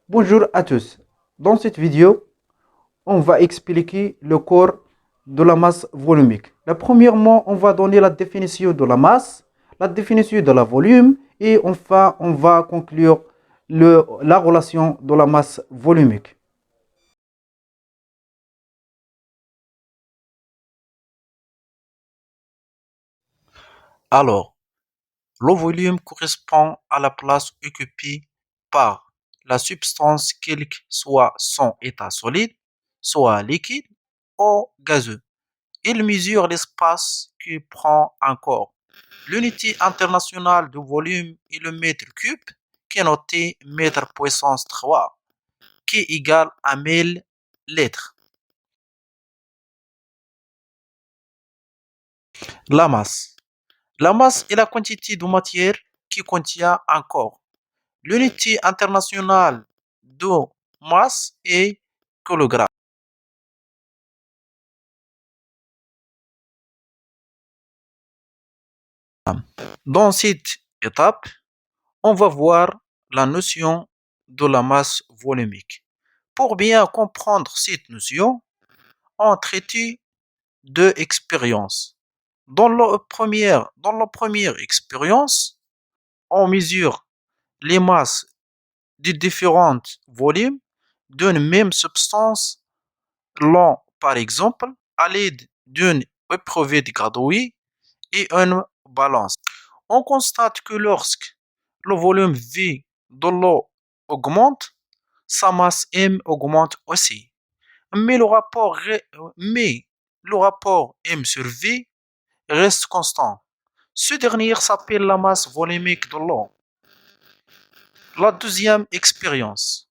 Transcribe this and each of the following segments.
Bonjour à tous. Dans cette vidéo, on va expliquer le corps de la masse volumique. Premièrement, on va donner la définition de la masse, la définition de la volume et enfin, on va conclure la relation de la masse volumique. Alors, le volume correspond à la place occupée par la substance quel que soit son état solide, soit liquide ou gazeux. Il mesure l'espace que prend un corps. L'unité internationale de volume est le mètre cube, qui est noté mètre puissance 3, qui est égal à 1000 litres. La masse. La masse est la quantité de matière qui contient un corps. L'unité internationale de masse est kilogramme. Dans cette étape, on va voir la notion de la masse volumique. Pour bien comprendre cette notion, on traite deux expériences. Dans la première expérience, on mesure les masses de différents volumes d'une même substance long, par exemple, à l'aide d'une éprouvette graduée et une balance. On constate que lorsque le volume V de l'eau augmente, sa masse M augmente aussi. Mais le rapport M sur V reste constant. Ce dernier s'appelle la masse volumique de l'eau. La deuxième expérience.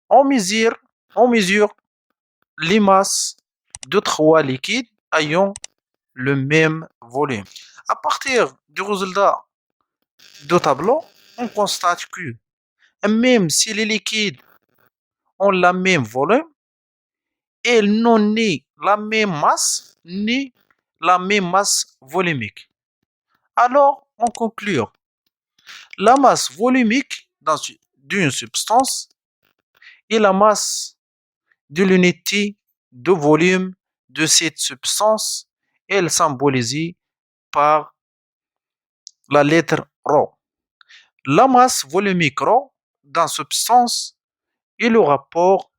On mesure, on mesure les masses de trois liquides ayant le même volume. À partir du résultat du tableau, on constate que même si les liquides ont le même volume, ils n'ont ni la même masse ni la même masse volumique. Alors, on conclut, la masse volumique d'une substance est la masse de l'unité de volume de cette substance. Elle est symbolisée par la lettre ρ. La masse volumique ρ d'une substance est le rapport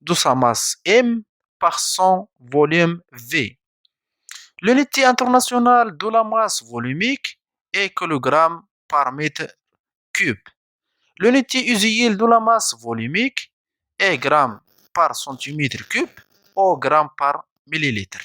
de sa masse m par son volume V. L'unité internationale de la masse volumique est kilogramme par mètre cube. L'unité usuelle de la masse volumique est gramme par centimètre cube ou gramme par millilitre.